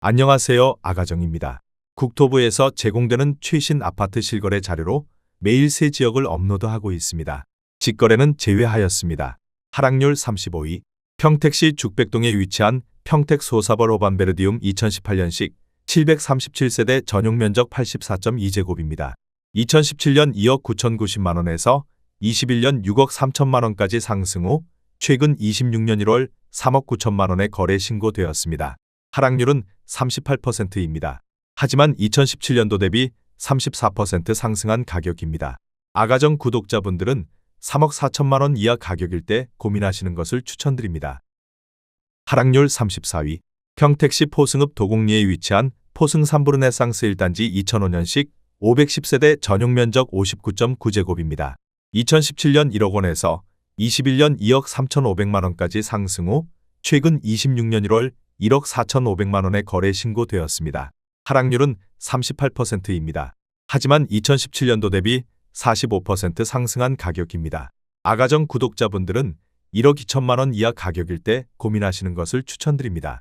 안녕하세요. 아가정입니다. 국토부에서 제공되는 최신 아파트 실거래 자료로 매일 새 지역을 업로드하고 있습니다. 직거래는 제외하였습니다. 하락률 35위. 평택시 죽백동에 위치한 평택 소사벌 오반베르디움 2018년식 737세대 전용 면적 84.2제곱입니다. 2017년 2억 9,090만원에서 21년 6억 3천만원까지 상승 후 최근 26년 1월 3억 9천만원에 거래 신고되었습니다. 하락률은 38%입니다. 하지만 2017년도 대비 34% 상승한 가격입니다. 아가정 구독자분들은 3억 4천만원 이하 가격일 때 고민하시는 것을 추천드립니다. 하락률 34위. 평택시 포승읍 도곡리에 위치한 포승 3부르네상스 1단지 2005년식 510세대 전용 면적 59.9제곱입니다. 2017년 1억 원에서 21년 2억 3,500만원까지 상승 후 최근 26년 1월 1억 4,500만원에 거래 신고되었습니다. 하락률은 38%입니다. 하지만 2017년도 대비 45% 상승한 가격입니다. 아가정 구독자분들은 1억 2천만원 이하 가격일 때 고민하시는 것을 추천드립니다.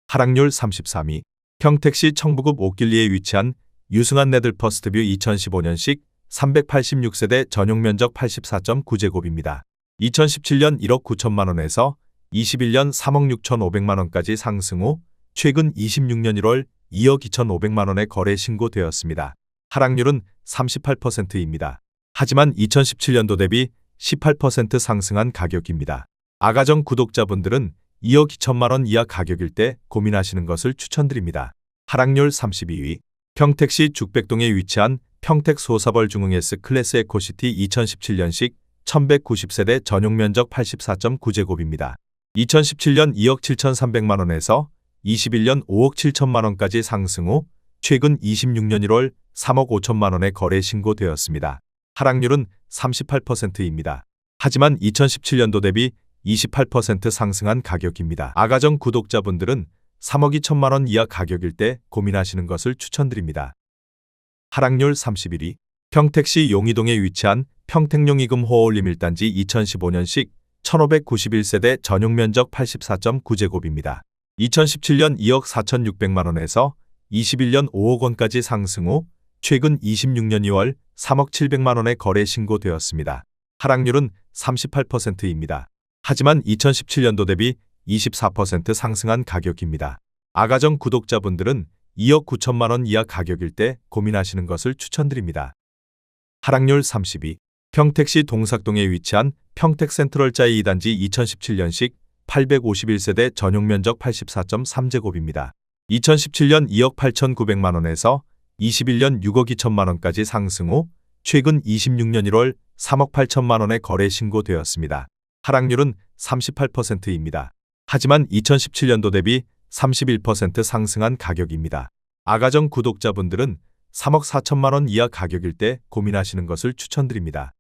하락률 33위. 평택시 청부읍 옥길리에 위치한 유승한 네들퍼스트뷰 2015년식 386세대 전용 면적 84.9제곱입니다. 2017년 1억 9천만원에서 21년 3억 6,500만원까지 상승 후 최근 26년 1월 2억 2,500만원에 거래 신고되었습니다. 하락률은 38%입니다. 하지만 2017년도 대비 18% 상승한 가격입니다. 아가정 구독자분들은 2억 2천만원 이하 가격일 때 고민하시는 것을 추천드립니다. 하락률 32위. 평택시 죽백동에 위치한 평택 소사벌 중흥 S클래스 에코시티 2017년식 1190세대 전용 면적 84.9제곱입니다. 2017년 2억 7,300만원에서 21년 5억 7천만원까지 상승 후 최근 26년 1월 3억 5천만원에 거래 신고되었습니다. 하락률은 38%입니다. 하지만 2017년도 대비 28% 상승한 가격입니다. 아가정 구독자분들은 3억 2천만원 이하 가격일 때 고민하시는 것을 추천드립니다. 하락률 31위. 평택시 용이동에 위치한 평택용이금 호올림 1단지 2015년식 1591세대 전용 면적 84.9제곱입니다. 2017년 2억 4,600만원에서 21년 5억 원까지 상승 후 최근 26년 2월 3억 700만원에 거래 신고되었습니다. 하락률은 38%입니다. 하지만 2017년도 대비 24% 상승한 가격입니다. 아가정 구독자분들은 2억 9천만원 이하 가격일 때 고민하시는 것을 추천드립니다. 하락률 30위. 평택시 동삭동에 위치한 평택센트럴자이 2단지 2017년식 851세대 전용 면적 84.3제곱입니다. 2017년 2억 8,900만원에서 21년 6억 2천만원까지 상승 후 최근 26년 1월 3억 8천만원에 거래 신고되었습니다. 하락률은 38%입니다. 하지만 2017년도 대비 31% 상승한 가격입니다. 아가정 구독자분들은 3억 4천만원 이하 가격일 때 고민하시는 것을 추천드립니다.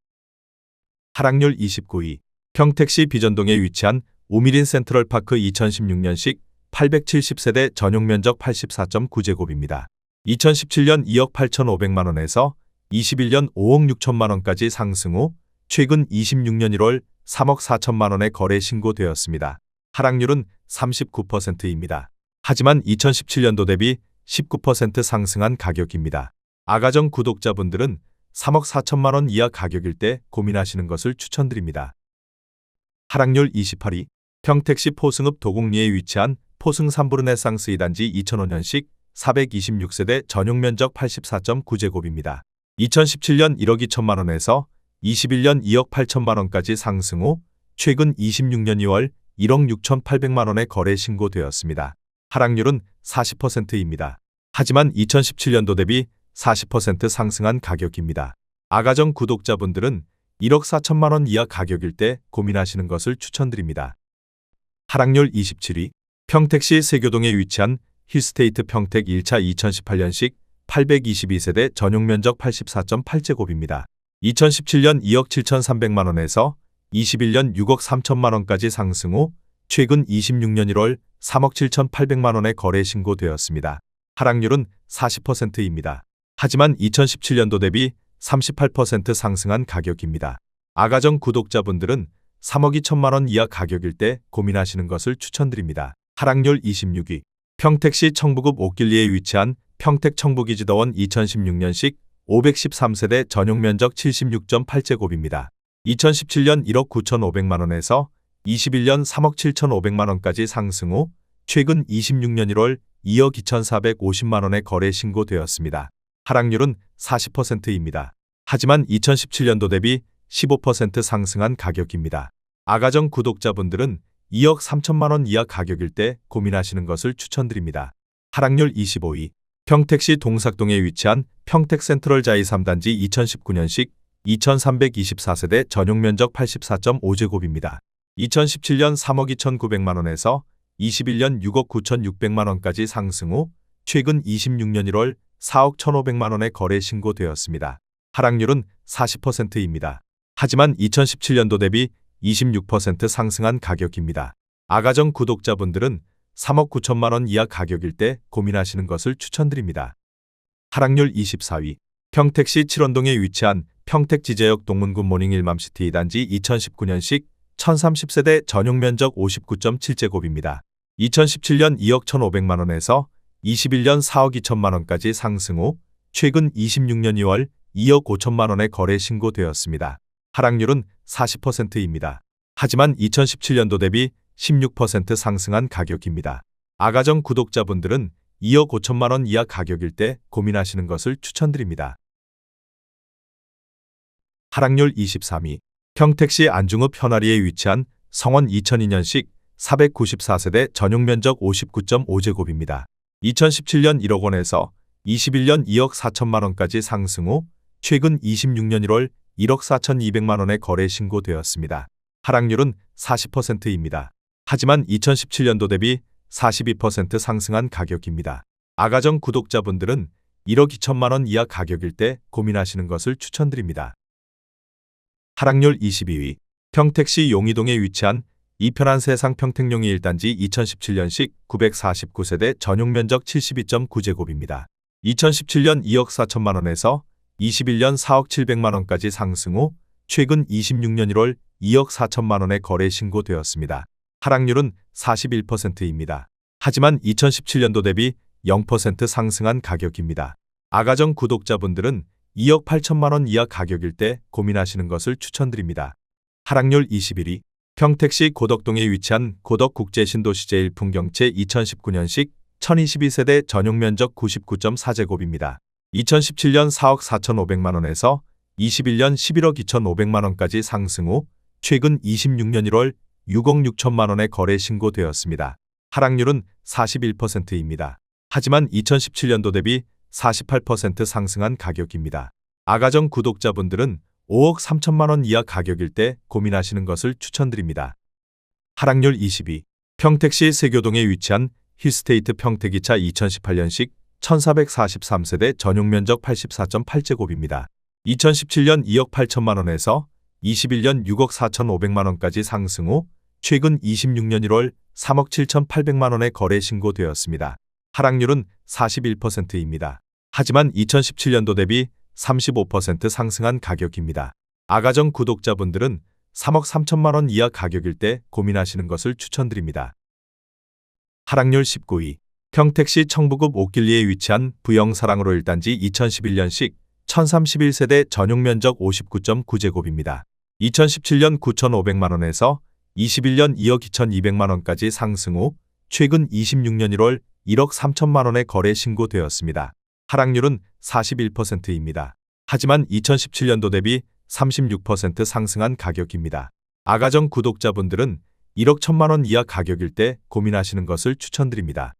하락률 29위. 평택시 비전동에 위치한 우미린 센트럴파크 2016년식 870세대 전용 면적 84.9제곱입니다. 2017년 2억 8,500만원에서 21년 5억 6천만원까지 상승 후 최근 26년 1월 3억 4천만원에 거래 신고되었습니다. 하락률은 39%입니다. 하지만 2017년도 대비 19% 상승한 가격입니다. 아가정 구독자분들은 3억 4천만원 이하 가격일 때 고민하시는 것을 추천드립니다. 하락률 28위. 평택시 포승읍 도곡리에 위치한 포승 3부르네상스 2단지 2005년식 426세대 전용 면적 84.9제곱입니다. 2017년 1억 2천만원에서 21년 2억 8천만원까지 상승 후 최근 26년 2월 1억 6,800만원에 거래 신고되었습니다. 하락률은 40%입니다. 하지만 2017년도 대비 40% 상승한 가격입니다. 아가정 구독자분들은 1억 4천만원 이하 가격일 때 고민하시는 것을 추천드립니다. 하락률 27위. 평택시 세교동에 위치한 힐스테이트 평택 1차 2018년식 822세대 전용 면적 84.8제곱입니다. 2017년 2억 7,300만원에서 21년 6억 3천만원까지 상승 후 최근 26년 1월 3억 7,800만원에 거래 신고되었습니다. 하락률은 40%입니다. 하지만 2017년도 대비 38% 상승한 가격입니다. 아가정 구독자분들은 3억 2천만원 이하 가격일 때 고민하시는 것을 추천드립니다. 하락률 26위. 평택시 청부급 옥길리에 위치한 평택 청부기지더원 2016년식 513세대 전용 면적 76.8제곱입니다. 2017년 1억 9,500만 원에서 21년 3억 7,500만 원까지 상승 후 최근 26년 1월 2억 2,450만 원에 거래 신고되었습니다. 하락률은 40%입니다. 하지만 2017년도 대비 15% 상승한 가격입니다. 아가정 구독자분들은 2억 3천만 원 이하 가격일 때 고민하시는 것을 추천드립니다. 하락률 25위. 평택시 동삭동에 위치한 평택센트럴자이 3단지 2019년식 2324세대 전용 면적 84.5제곱입니다. 2017년 3억 2,900만 원에서 21년 6억 9,600만 원까지 상승 후 최근 26년 1월 4억 1,500만 원에 거래 신고되었습니다. 하락률은 40%입니다. 하지만 2017년도 대비 26% 상승한 가격입니다. 아가정 구독자분들은 3억 9천만 원 이하 가격일 때 고민하시는 것을 추천드립니다. 하락률 24위. 평택시 칠원동에 위치한 평택지제역 동문구 모닝 일맘시티 2단지 2019년식 1030세대 전용 면적 59.7제곱입니다. 2017년 2억 1,500만 원에서 21년 4억 2천만 원까지 상승 후 최근 26년 2월 2억 5천만 원에 거래 신고되었습니다. 하락률은 40%입니다. 하지만 2017년도 대비 16% 상승한 가격입니다. 아가정 구독자분들은 2억 5천만 원 이하 가격일 때 고민하시는 것을 추천드립니다. 하락률 23위. 평택시 안중읍 현아리에 위치한 성원 2002년식 494세대 전용 면적 59.5제곱입니다. 2017년 1억 원에서 21년 2억 4천만 원까지 상승 후 최근 26년 1월 1억 4,200만 원에 거래 신고되었습니다. 하락률은 40%입니다. 하지만 2017년도 대비 42% 상승한 가격입니다. 아가정 구독자분들은 1억 2천만 원 이하 가격일 때 고민하시는 것을 추천드립니다. 하락률 22위. 평택시 용이동에 위치한 이편한 세상 평택용이 1단지 2017년식 949세대 전용 면적 72.9제곱입니다. 2017년 2억 4천만 원에서 21년 4억 700만 원까지 상승 후 최근 26년 1월 2억 4천만 원에 거래 신고되었습니다. 하락률은 41%입니다. 하지만 2017년도 대비 0% 상승한 가격입니다. 아가정 구독자분들은 2억 8천만 원 이하 가격일 때 고민하시는 것을 추천드립니다. 하락률 21위. 평택시 고덕동에 위치한 고덕국제신도시 제1풍경채 2019년식 1022세대 전용 면적 99.4제곱입니다. 2017년 4억 4,500만 원에서 21년 11억 2,500만 원까지 상승 후 최근 26년 1월 6억 6천만 원에 거래 신고되었습니다. 하락률은 41%입니다. 하지만 2017년도 대비 48% 상승한 가격입니다. 아가정 구독자분들은 5억 3천만 원 이하 가격일 때 고민하시는 것을 추천드립니다. 하락률 22. 평택시 세교동에 위치한 힐스테이트 평택 2차 2018년식 1443세대 전용 면적 84.8제곱입니다. 2017년 2억 8천만 원에서 21년 6억 4,500만 원까지 상승 후 최근 26년 1월 3억 7,800만 원에 거래 신고되었습니다. 하락률은 41%입니다. 하지만 2017년도 대비 35% 상승한 가격입니다. 아가정 구독자분들은 3억 3천만 원 이하 가격일 때 고민하시는 것을 추천드립니다. 하락률 19위. 평택시 청부급 옥길리에 위치한 부영사랑으로 1단지 2011년식 1031세대 전용 면적 59.9제곱입니다. 2017년 9,500만 원에서 21년 2억 2,200만 원까지 상승 후 최근 26년 1월 1억 3천만 원에 거래 신고되었습니다. 하락률은 41%입니다. 하지만 2017년도 대비 36% 상승한 가격입니다. 아가정 구독자분들은 1억 1천만 원 이하 가격일 때 고민하시는 것을 추천드립니다.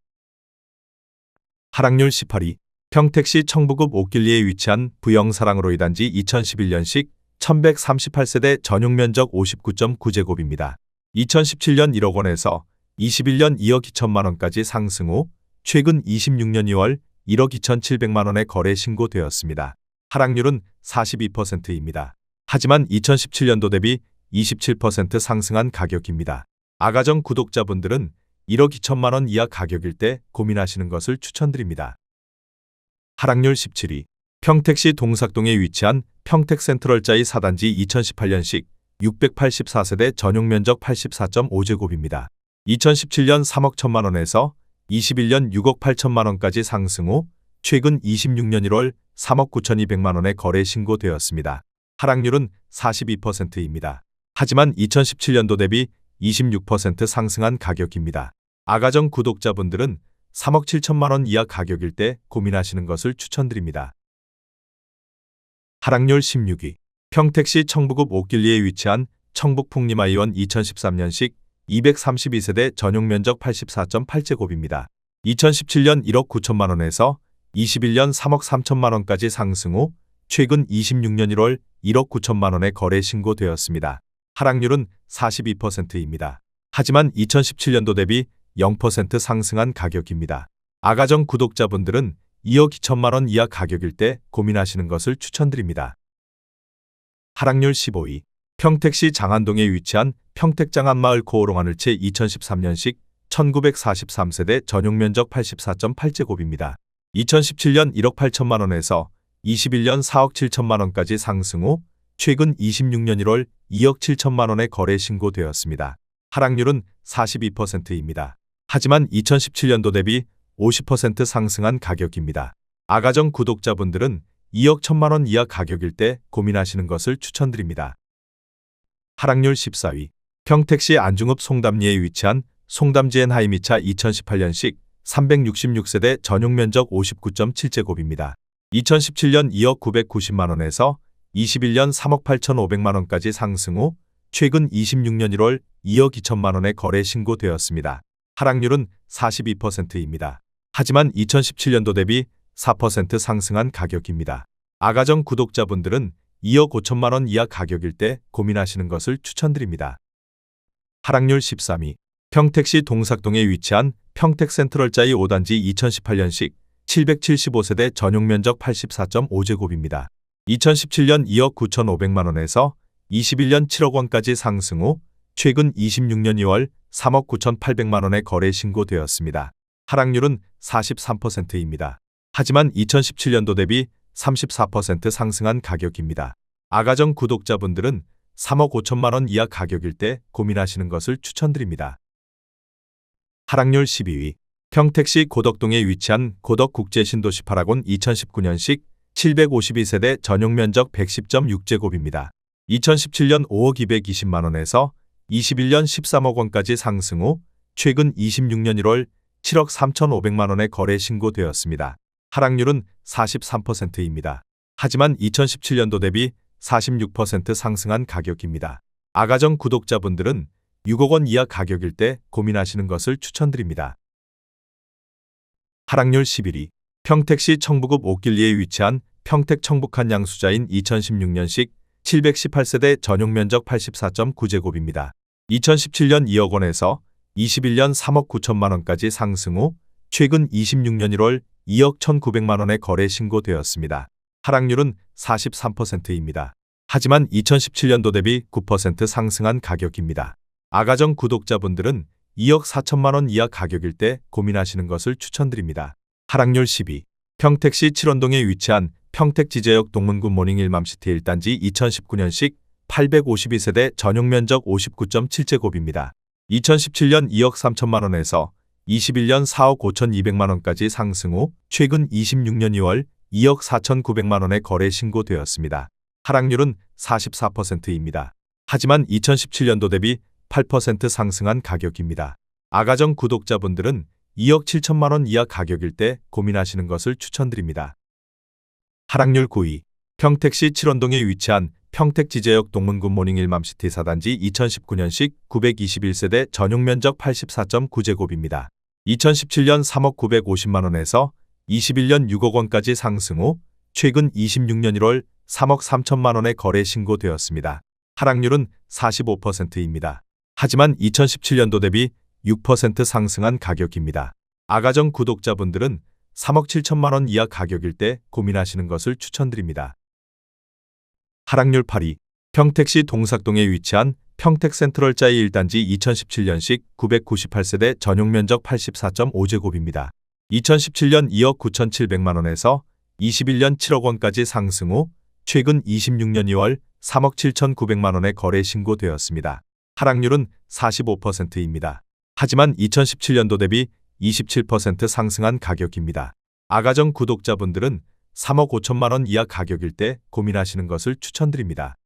하락률 18위. 평택시 청부급 옥길리에 위치한 부영사랑으로 2단지 2011년식 1138세대 전용 면적 59.9제곱입니다. 2017년 1억 원에서 21년 2억 2천만 원까지 상승 후 최근 26년 2월 1억 2,700만 원에 거래 신고되었습니다. 하락률은 42%입니다. 하지만 2017년도 대비 27% 상승한 가격입니다. 아가정 구독자분들은 1억 2천만 원 이하 가격일 때 고민하시는 것을 추천드립니다. 하락률 17위. 평택시 동삭동에 위치한 평택센트럴자이 4단지 2018년식 684세대 전용 면적 84.5제곱입니다. 2017년 3억 1천만 원에서 21년 6억 8천만 원까지 상승 후 최근 26년 1월 3억 9,200만 원에 거래 신고되었습니다. 하락률은 42%입니다. 하지만 2017년도 대비 26% 상승한 가격입니다. 아가정 구독자분들은 3억 7천만 원 이하 가격일 때 고민하시는 것을 추천드립니다. 하락률 16위. 평택시 청부읍 옥길리에 위치한 청북 풍림아이원 2013년식 232세대 전용 면적 84.8제곱입니다. 2017년 1억 9천만 원에서 21년 3억 3천만 원까지 상승 후 최근 26년 1월 1억 9천만 원에 거래 신고되었습니다. 하락률은 42%입니다. 하지만 2017년도 대비 0% 상승한 가격입니다. 아가정 구독자분들은 2억 2천만 원 이하 가격일 때 고민하시는 것을 추천드립니다. 하락률 15위. 평택시 장안동에 위치한 평택장안마을 고오롱하늘채 2013년식 1943세대 전용 면적 84.8제곱입니다. 2017년 1억 8천만 원에서 21년 4억 7천만 원까지 상승 후 최근 26년 1월 2억 7천만 원에 거래 신고되었습니다. 하락률은 42%입니다. 하지만 2017년도 대비 50% 상승한 가격입니다. 아가정 구독자분들은 2억 1천만 원 이하 가격일 때 고민하시는 것을 추천드립니다. 하락률 14위. 평택시 안중읍 송담리에 위치한 송담지엔 하이미차 2018년식 366세대 전용 면적 59.7제곱입니다. 2017년 2억 990만 원에서 21년 3억 8,500만 원까지 상승 후 최근 26년 1월 2억 2천만 원에 거래 신고되었습니다. 하락률은 42%입니다. 하지만 2017년도 대비 4% 상승한 가격입니다. 아가정 구독자분들은 2억 5천만 원 이하 가격일 때 고민하시는 것을 추천드립니다. 하락률 13위. 평택시 동삭동에 위치한 평택센트럴자이 5단지 2018년식 775세대 전용 면적 84.5제곱입니다. 2017년 2억 9,500만 원에서 21년 7억 원까지 상승 후 최근 26년 2월 3억 9,800만 원에 거래 신고되었습니다. 하락률은 43%입니다. 하지만 2017년도 대비 34% 상승한 가격입니다. 아가정 구독자분들은 3억 5천만 원 이하 가격일 때 고민하시는 것을 추천드립니다. 하락률 12위. 평택시 고덕동에 위치한 고덕국제신도시 파라곤 2019년식 752세대 전용 면적 110.6제곱입니다. 2017년 5억 220만 원에서 21년 13억 원까지 상승 후 최근 26년 1월 7억 3,500만 원에 거래 신고되었습니다. 하락률은 43%입니다. 하지만 2017년도 대비 46% 상승한 가격입니다. 아가정 구독자분들은 6억 원 이하 가격일 때 고민하시는 것을 추천드립니다. 하락률 11위. 평택시 청부읍 옥길리에 위치한 평택 청북한 양수자인 2016년식 718세대 전용 면적 84.9제곱입니다. 2017년 2억 원에서 21년 3억 9천만 원까지 상승 후 최근 26년 1월 2억 1,900만 원에 거래 신고되었습니다. 하락률은 43%입니다. 하지만 2017년도 대비 9% 상승한 가격입니다. 아가정 구독자분들은 2억 4천만 원 이하 가격일 때 고민하시는 것을 추천드립니다. 하락률 10위. 평택시 칠원동에 위치한 평택지제역 동문구 모닝 일맘시티 1단지 2019년식 852세대 전용 면적 59.7제곱입니다. 2017년 2억 3천만 원에서 21년 4억 5,200만 원까지 상승 후 최근 26년 2월 2억 4,900만 원에 거래 신고되었습니다. 하락률은 44%입니다. 하지만 2017년도 대비 8% 상승한 가격입니다. 아가정 구독자분들은 2억 7천만 원 이하 가격일 때 고민하시는 것을 추천드립니다. 하락률 9위. 평택시 칠원동에 위치한 평택지제역 동문구 모닝 일맘시티 4단지 2019년식 921세대 전용 면적 84.9제곱입니다. 2017년 3억 950만 원에서 21년 6억 원까지 상승 후 최근 26년 1월 3억 3천만 원에 거래 신고되었습니다. 하락률은 45%입니다. 하지만 2017년도 대비 6% 상승한 가격입니다. 아가정 구독자분들은 3억 7천만 원 이하 가격일 때 고민하시는 것을 추천드립니다. 하락률 8위. 평택시 동삭동에 위치한 평택센트럴자이 1단지 2017년식 998세대 전용 면적 84.5제곱입니다. 2017년 2억 9,700만 원에서 21년 7억 원까지 상승 후 최근 26년 2월 3억 7,900만 원에 거래 신고되었습니다. 하락률은 45%입니다. 하지만 2017년도 대비 27% 상승한 가격입니다. 아가정 구독자분들은 3억 5천만 원 이하 가격일 때 고민하시는 것을 추천드립니다.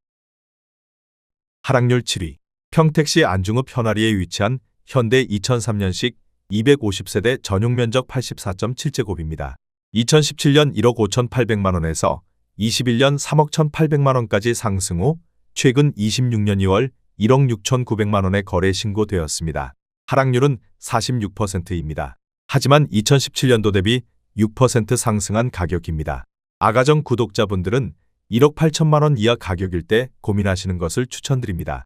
하락률 7위. 평택시 안중읍 현아리에 위치한 현대 2003년식 250세대 전용 면적 84.7제곱입니다. 2017년 1억 5,800만 원에서 21년 3억 1,800만 원까지 상승 후 최근 26년 2월 1억 6,900만 원에 거래 신고되었습니다. 하락률은 46%입니다. 하지만 2017년도 대비 6% 상승한 가격입니다. 아가정 구독자분들은 1억 8천만 원 이하 가격일 때 고민하시는 것을 추천드립니다.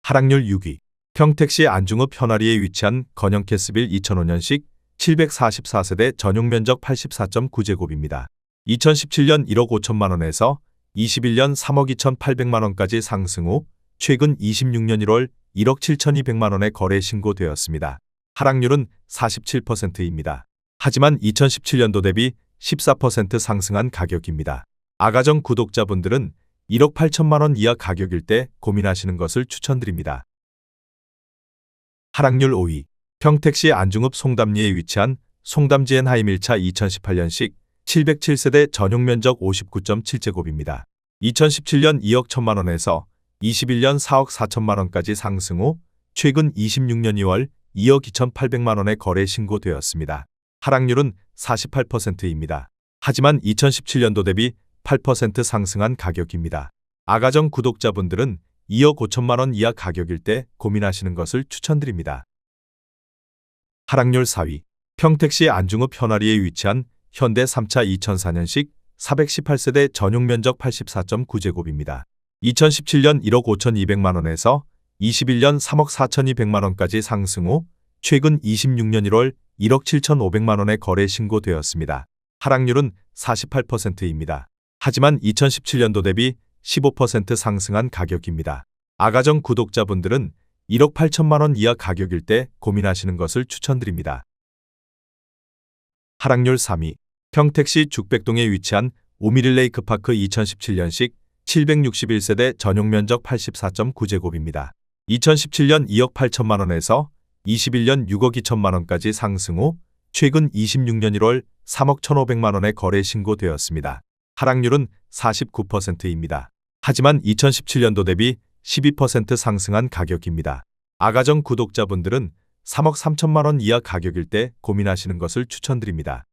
하락률 6위. 평택시 안중읍 현아리에 위치한 건영캐스빌 2005년식 744세대 전용 면적 84.9제곱입니다. 2017년 1억 5천만 원에서 21년 3억 2,800만 원까지 상승 후 최근 26년 1월 1억 7,200만 원에 거래 신고되었습니다. 하락률은 47%입니다. 하지만 2017년도 대비 14% 상승한 가격입니다. 아가정 구독자분들은 1억 8천만 원 이하 가격일 때 고민하시는 것을 추천드립니다. 하락률 5위. 평택시 안중읍 송담리에 위치한 송담지엔 하임 1차 2018년식 707세대 전용 면적 59.7제곱입니다. 2017년 2억 1천만 원에서 21년 4억 4천만 원까지 상승 후 최근 26년 2월 2억 2,800만 원에 거래 신고되었습니다. 하락률은 48%입니다. 하지만 2017년도 대비 8% 상승한 가격입니다. 아가정 구독자분들은 2억 5천만 원 이하 가격일 때 고민하시는 것을 추천드립니다. 하락률 4위. 평택시 안중읍 현아리에 위치한 현대 3차 2004년식 418세대 전용 면적 84.9제곱입니다. 2017년 1억 5,200만 원에서 21년 3억 4,200만 원까지 상승 후 최근 26년 1월 1억 7,500만 원에 거래 신고되었습니다. 하락률은 48%입니다. 하지만 2017년도 대비 15% 상승한 가격입니다. 아가정 구독자분들은 1억 8천만 원 이하 가격일 때 고민하시는 것을 추천드립니다. 하락률 3위. 평택시 죽백동에 위치한 오미릴레이크파크 2017년식 761세대 전용 면적 84.9제곱입니다. 2017년 2억 8천만 원에서 21년 6억 2천만 원까지 상승 후 최근 26년 1월 3억 1,500만 원에 거래 신고되었습니다. 하락률은 49%입니다. 하지만 2017년도 대비 12% 상승한 가격입니다. 아가정 구독자분들은 3억 3천만 원 이하 가격일 때 고민하시는 것을 추천드립니다.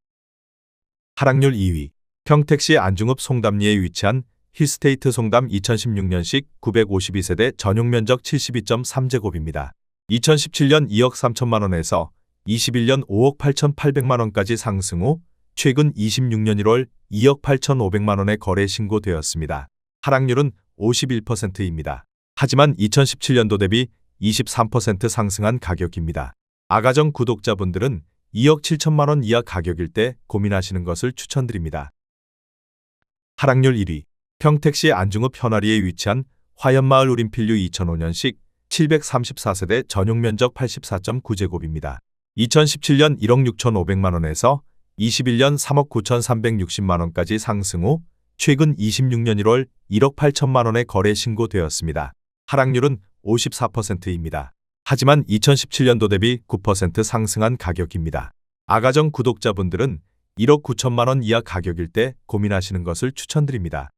하락률 2위. 평택시 안중읍 송담리에 위치한 힐스테이트 송담 2016년식 952세대 전용 면적 72.3제곱입니다. 2017년 2억 3천만 원에서 21년 5억 8,800만 원까지 상승 후 최근 26년 1월 2억 8,500만 원에 거래 신고되었습니다. 하락률은 51%입니다. 하지만 2017년도 대비 23% 상승한 가격입니다. 아가정 구독자분들은 2억 7천만 원 이하 가격일 때 고민하시는 것을 추천드립니다. 하락률 1위. 평택시 안중읍 현아리에 위치한 화연마을 우림필류 2005년식 734세대 전용 면적 84.9제곱입니다. 2017년 1억 6,500만 원에서 21년 3억 9,360만 원까지 상승 후 최근 26년 1월 1억 8천만 원에 거래 신고되었습니다. 하락률은 54%입니다. 하지만 2017년도 대비 9% 상승한 가격입니다. 아가정 구독자분들은 1억 9천만 원 이하 가격일 때 고민하시는 것을 추천드립니다.